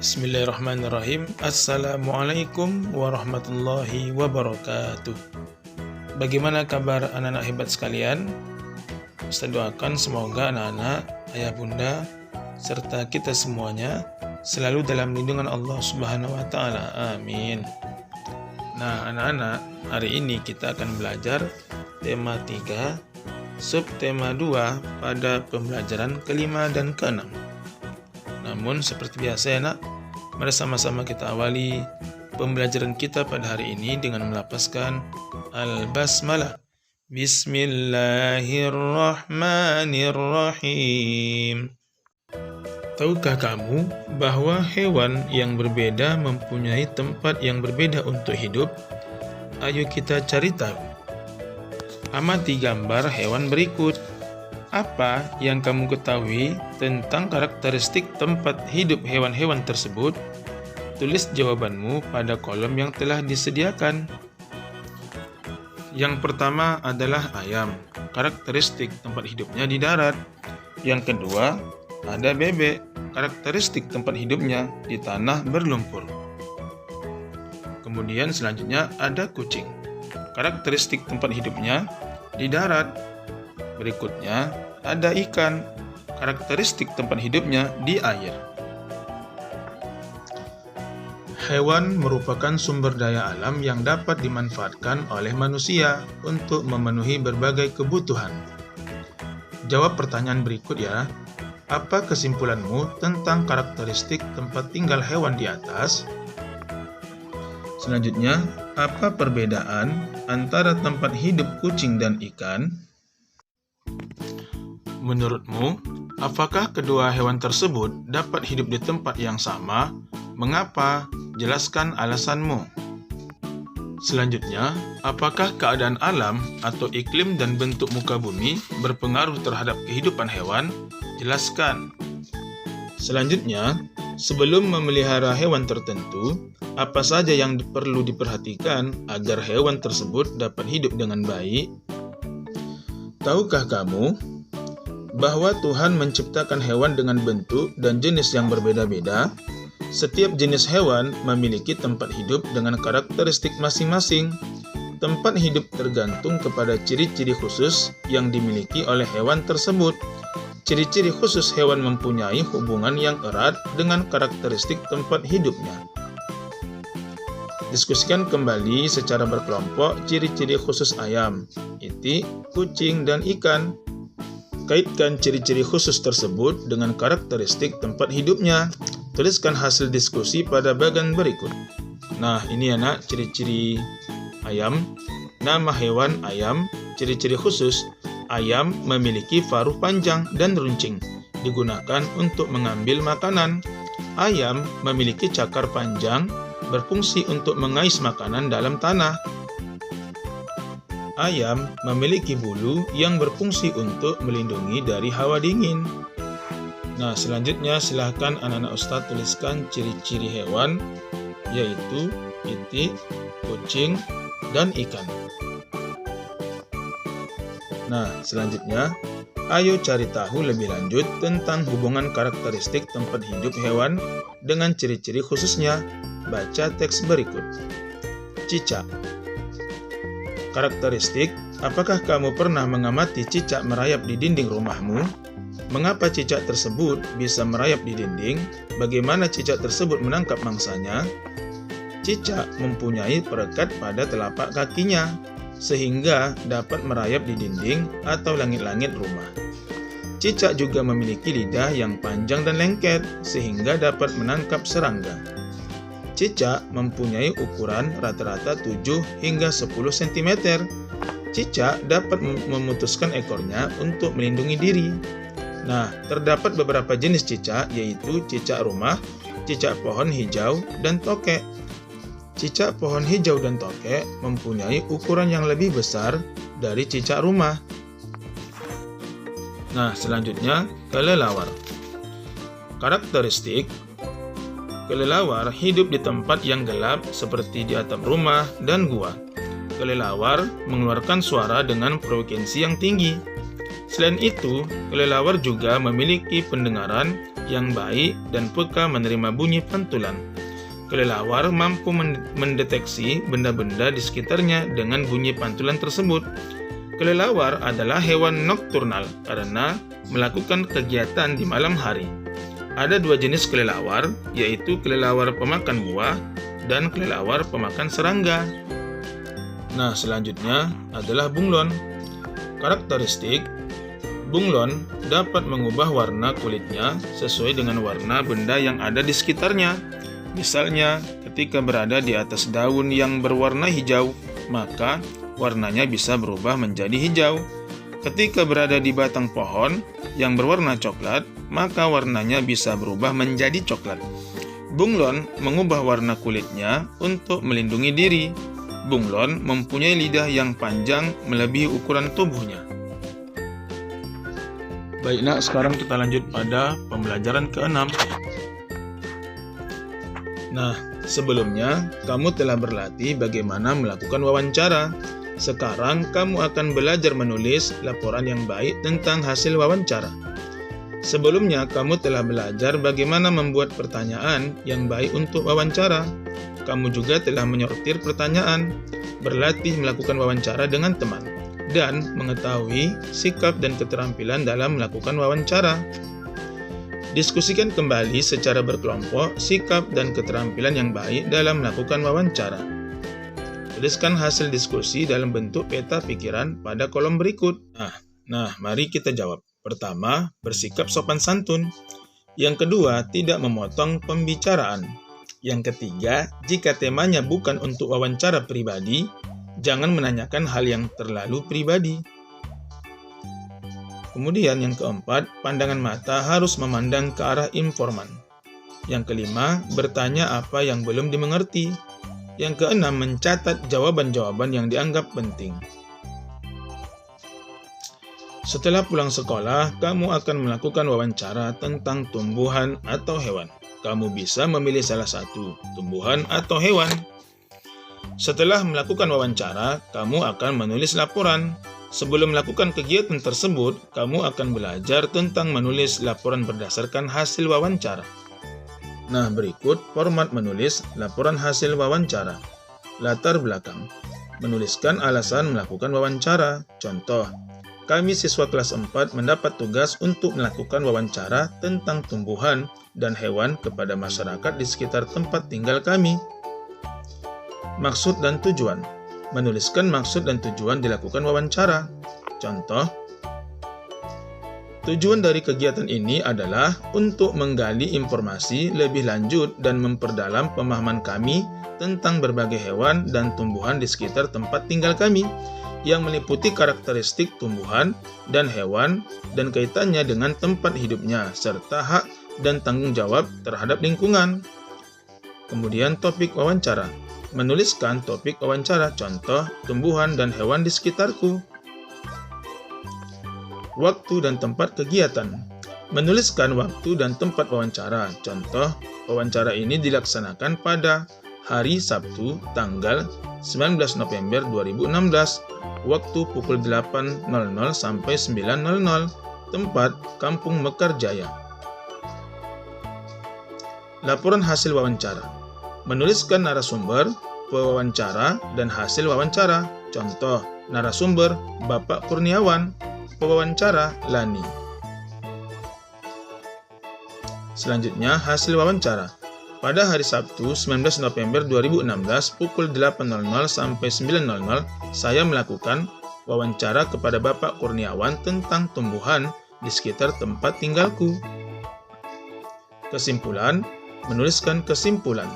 Bismillahirrahmanirrahim. Assalamualaikum warahmatullahi wabarakatuh. Bagaimana kabar anak-anak hebat sekalian? Ustaz doakan semoga anak-anak, ayah bunda, serta kita semuanya selalu dalam lindungan Allah Subhanahu wa Ta'ala. Amin. Nah, anak-anak, hari ini kita akan belajar tema 3, subtema 2 pada pembelajaran kelima dan keenam. Namun seperti biasa ya nak, mari sama-sama kita awali pembelajaran kita pada hari ini dengan melafazkan Al-Basmalah. Bismillahirrahmanirrahim. Tahukah kamu bahwa hewan yang berbeda mempunyai tempat yang berbeda untuk hidup? Ayo kita cari tahu. Amati gambar hewan berikut. Apa yang kamu ketahui tentang karakteristik tempat hidup hewan-hewan tersebut? Tulis jawabanmu pada kolom yang telah disediakan. Yang pertama adalah ayam. Karakteristik tempat hidupnya di darat. Yang kedua, ada bebek. Karakteristik tempat hidupnya di tanah berlumpur. Kemudian selanjutnya ada kucing. Karakteristik tempat hidupnya di darat. Berikutnya ada ikan, karakteristik tempat hidupnya di air. Hewan merupakan sumber daya alam yang dapat dimanfaatkan oleh manusia untuk memenuhi berbagai kebutuhan. Jawab pertanyaan berikut ya. Apa kesimpulanmu tentang karakteristik tempat tinggal hewan di atas? Selanjutnya, apa perbedaan antara tempat hidup kucing dan ikan? Menurutmu, apakah kedua hewan tersebut dapat hidup di tempat yang sama? Mengapa? Jelaskan alasanmu. Selanjutnya, apakah keadaan alam atau iklim dan bentuk muka bumi berpengaruh terhadap kehidupan hewan? Jelaskan. Selanjutnya, sebelum memelihara hewan tertentu, apa saja yang perlu diperhatikan agar hewan tersebut dapat hidup dengan baik? Tahukah kamu bahwa Tuhan menciptakan hewan dengan bentuk dan jenis yang berbeda-beda? Setiap jenis hewan memiliki tempat hidup dengan karakteristik masing-masing. Tempat hidup tergantung kepada ciri-ciri khusus yang dimiliki oleh hewan tersebut. Ciri-ciri khusus hewan mempunyai hubungan yang erat dengan karakteristik tempat hidupnya. Diskusikan kembali secara berkelompok ciri-ciri khusus ayam, itik, kucing, dan ikan. Kaitkan ciri-ciri khusus tersebut dengan karakteristik tempat hidupnya. Tuliskan hasil diskusi pada bagian berikut. Nah, ini anak ciri-ciri ayam. Nama hewan ayam. Ciri-ciri khusus ayam memiliki paruh panjang dan runcing, digunakan untuk mengambil makanan. Ayam memiliki cakar panjang, berfungsi untuk mengais makanan dalam tanah. Ayam memiliki bulu yang berfungsi untuk melindungi dari hawa dingin. Nah, selanjutnya silahkan anak-anak Ustadz tuliskan ciri-ciri hewan, yaitu itik, kucing, dan ikan. Nah, selanjutnya, ayo cari tahu lebih lanjut tentang hubungan karakteristik tempat hidup hewan dengan ciri-ciri khususnya. Baca teks berikut. Cicak. Karakteristik, apakah kamu pernah mengamati cicak merayap di dinding rumahmu? Mengapa cicak tersebut bisa merayap di dinding? Bagaimana cicak tersebut menangkap mangsanya? Cicak mempunyai perekat pada telapak kakinya, sehingga dapat merayap di dinding atau langit-langit rumah. Cicak juga memiliki lidah yang panjang dan lengket, sehingga dapat menangkap serangga. Cicak mempunyai ukuran rata-rata 7 hingga 10 cm. Cicak dapat memutuskan ekornya untuk melindungi diri. Nah, terdapat beberapa jenis cicak, yaitu cicak rumah, cicak pohon hijau, dan tokek. Cicak pohon hijau dan tokek mempunyai ukuran yang lebih besar dari cicak rumah. Nah, selanjutnya kelelawar. Karakteristik, kelelawar hidup di tempat yang gelap seperti di atap rumah dan gua. Kelelawar mengeluarkan suara dengan frekuensi yang tinggi. Selain itu, kelelawar juga memiliki pendengaran yang baik dan peka menerima bunyi pantulan. Kelelawar mampu mendeteksi benda-benda di sekitarnya dengan bunyi pantulan tersebut. Kelelawar adalah hewan nokturnal karena melakukan kegiatan di malam hari. Ada dua jenis kelelawar, yaitu kelelawar pemakan buah dan kelelawar pemakan serangga. Nah, selanjutnya adalah bunglon. Karakteristik bunglon dapat mengubah warna kulitnya sesuai dengan warna benda yang ada di sekitarnya. Misalnya, ketika berada di atas daun yang berwarna hijau, maka warnanya bisa berubah menjadi hijau. Ketika berada di batang pohon yang berwarna coklat, maka warnanya bisa berubah menjadi coklat. Bunglon mengubah warna kulitnya untuk melindungi diri. Bunglon mempunyai lidah yang panjang melebihi ukuran tubuhnya. Baik nak, sekarang kita lanjut pada pembelajaran ke-6. Nah, sebelumnya kamu telah berlatih bagaimana melakukan wawancara. Sekarang kamu akan belajar menulis laporan yang baik tentang hasil wawancara. Sebelumnya kamu telah belajar bagaimana membuat pertanyaan yang baik untuk wawancara. Kamu juga telah menyortir pertanyaan, berlatih melakukan wawancara dengan teman, dan mengetahui sikap dan keterampilan dalam melakukan wawancara. Diskusikan kembali secara berkelompok sikap dan keterampilan yang baik dalam melakukan wawancara. Tuliskan hasil diskusi dalam bentuk peta pikiran pada kolom berikut. Nah, mari kita jawab. Pertama, bersikap sopan santun. Yang kedua, tidak memotong pembicaraan. Yang ketiga, jika temanya bukan untuk wawancara pribadi, jangan menanyakan hal yang terlalu pribadi. Kemudian yang keempat, pandangan mata harus memandang ke arah informan. Yang kelima, bertanya apa yang belum dimengerti. Yang keenam, mencatat jawaban-jawaban yang dianggap penting. Setelah pulang sekolah, kamu akan melakukan wawancara tentang tumbuhan atau hewan. Kamu bisa memilih salah satu, tumbuhan atau hewan. Setelah melakukan wawancara, kamu akan menulis laporan. Sebelum melakukan kegiatan tersebut, kamu akan belajar tentang menulis laporan berdasarkan hasil wawancara. Nah, berikut format menulis laporan hasil wawancara. Latar belakang. Menuliskan alasan melakukan wawancara. Contoh, kami siswa kelas 4 mendapat tugas untuk melakukan wawancara tentang tumbuhan dan hewan kepada masyarakat di sekitar tempat tinggal kami. Maksud dan tujuan. Menuliskan maksud dan tujuan dilakukan wawancara. Contoh, tujuan dari kegiatan ini adalah untuk menggali informasi lebih lanjut dan memperdalam pemahaman kami tentang berbagai hewan dan tumbuhan di sekitar tempat tinggal kami, yang meliputi karakteristik tumbuhan dan hewan dan kaitannya dengan tempat hidupnya, serta hak dan tanggung jawab terhadap lingkungan. Kemudian topik wawancara. Menuliskan topik wawancara, contoh, tumbuhan dan hewan di sekitarku. Waktu dan tempat kegiatan. Menuliskan waktu dan tempat wawancara, contoh, wawancara ini dilaksanakan pada hari Sabtu, tanggal 19 November 2016, waktu pukul 8.00 sampai 9.00, tempat Kampung Mekarjaya. Laporan hasil wawancara. Menuliskan narasumber, pewawancara, dan hasil wawancara. Contoh, narasumber Bapak Kurniawan, pewawancara Lani. Selanjutnya, hasil wawancara. Pada hari Sabtu, 19 November 2016, pukul 8.00 sampai 9.00, saya melakukan wawancara kepada Bapak Kurniawan tentang tumbuhan di sekitar tempat tinggalku. Kesimpulan, menuliskan kesimpulan.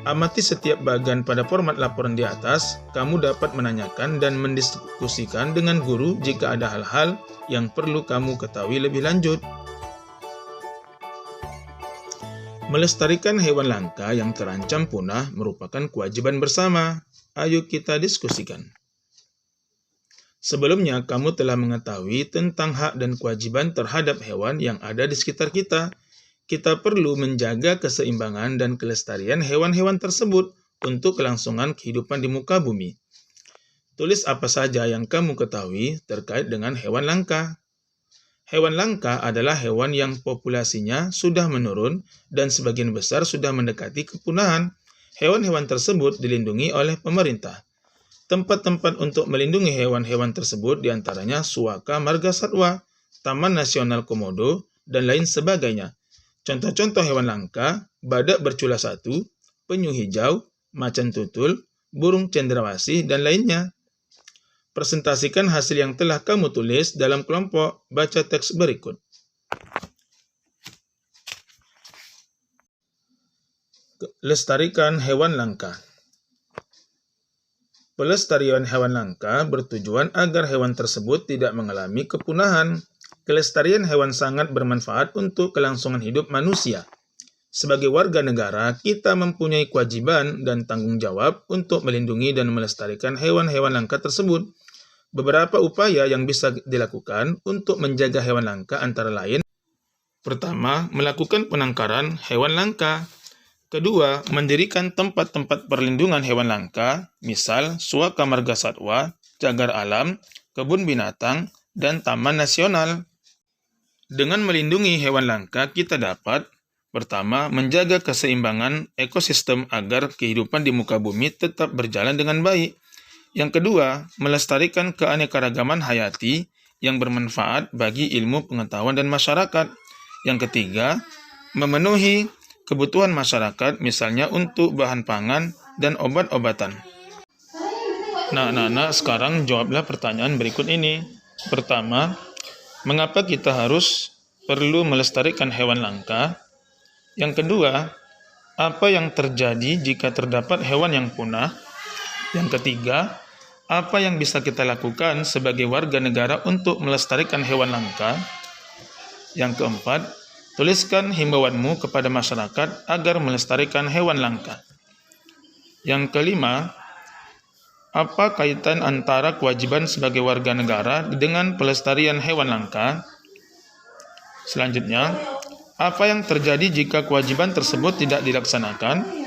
Amati setiap bagian pada format laporan di atas. Kamu dapat menanyakan dan mendiskusikan dengan guru jika ada hal-hal yang perlu kamu ketahui lebih lanjut. Melestarikan hewan langka yang terancam punah merupakan kewajiban bersama. Ayo kita diskusikan. Sebelumnya, kamu telah mengetahui tentang hak dan kewajiban terhadap hewan yang ada di sekitar kita. Kita perlu menjaga keseimbangan dan kelestarian hewan-hewan tersebut untuk kelangsungan kehidupan di muka bumi. Tulis apa saja yang kamu ketahui terkait dengan hewan langka. Hewan langka adalah hewan yang populasinya sudah menurun dan sebagian besar sudah mendekati kepunahan. Hewan-hewan tersebut dilindungi oleh pemerintah. Tempat-tempat untuk melindungi hewan-hewan tersebut diantaranya Suaka Marga Satwa, Taman Nasional Komodo, dan lain sebagainya. Contoh-contoh hewan langka, badak bercula satu, penyu hijau, macan tutul, burung cendrawasih, dan lainnya. Presentasikan hasil yang telah kamu tulis dalam kelompok baca teks berikut. Lestarikan hewan langka. Pelestarian hewan langka bertujuan agar hewan tersebut tidak mengalami kepunahan. Kelestarian hewan sangat bermanfaat untuk kelangsungan hidup manusia. Sebagai warga negara, kita mempunyai kewajiban dan tanggung jawab untuk melindungi dan melestarikan hewan-hewan langka tersebut. Beberapa upaya yang bisa dilakukan untuk menjaga hewan langka antara lain: pertama, melakukan penangkaran hewan langka. Kedua, mendirikan tempat-tempat perlindungan hewan langka, misal Suaka Marga Satwa, Cagar Alam, kebun binatang, dan taman nasional. Dengan melindungi hewan langka, kita dapat pertama, menjaga keseimbangan ekosistem agar kehidupan di muka bumi tetap berjalan dengan baik. Yang kedua, melestarikan keanekaragaman hayati yang bermanfaat bagi ilmu pengetahuan dan masyarakat. Yang ketiga, memenuhi kebutuhan masyarakat, misalnya untuk bahan pangan dan obat-obatan. Nah, anak-anak, sekarang jawablah pertanyaan berikut ini. Pertama, mengapa kita harus perlu melestarikan hewan langka? Yang kedua, apa yang terjadi jika terdapat hewan yang punah? Yang ketiga, apa yang bisa kita lakukan sebagai warga negara untuk melestarikan hewan langka? Yang keempat, tuliskan himbauanmu kepada masyarakat agar melestarikan hewan langka. Yang kelima, apa kaitan antara kewajiban sebagai warga negara dengan pelestarian hewan langka? Selanjutnya, apa yang terjadi jika kewajiban tersebut tidak dilaksanakan?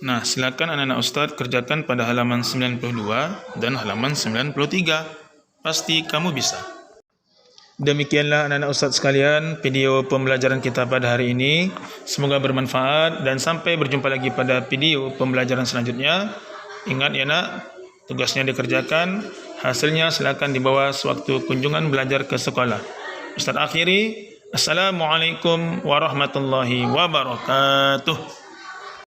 Nah, silakan anak-anak Ustadz kerjakan pada halaman 92 dan halaman 93. Pasti kamu bisa. Demikianlah anak-anak Ustadz sekalian video pembelajaran kita pada hari ini. Semoga bermanfaat dan sampai berjumpa lagi pada video pembelajaran selanjutnya. Ingat ya nak, tugasnya dikerjakan, hasilnya silakan dibawa sewaktu kunjungan belajar ke sekolah. Ustadz akhiri, Assalamualaikum warahmatullahi wabarakatuh.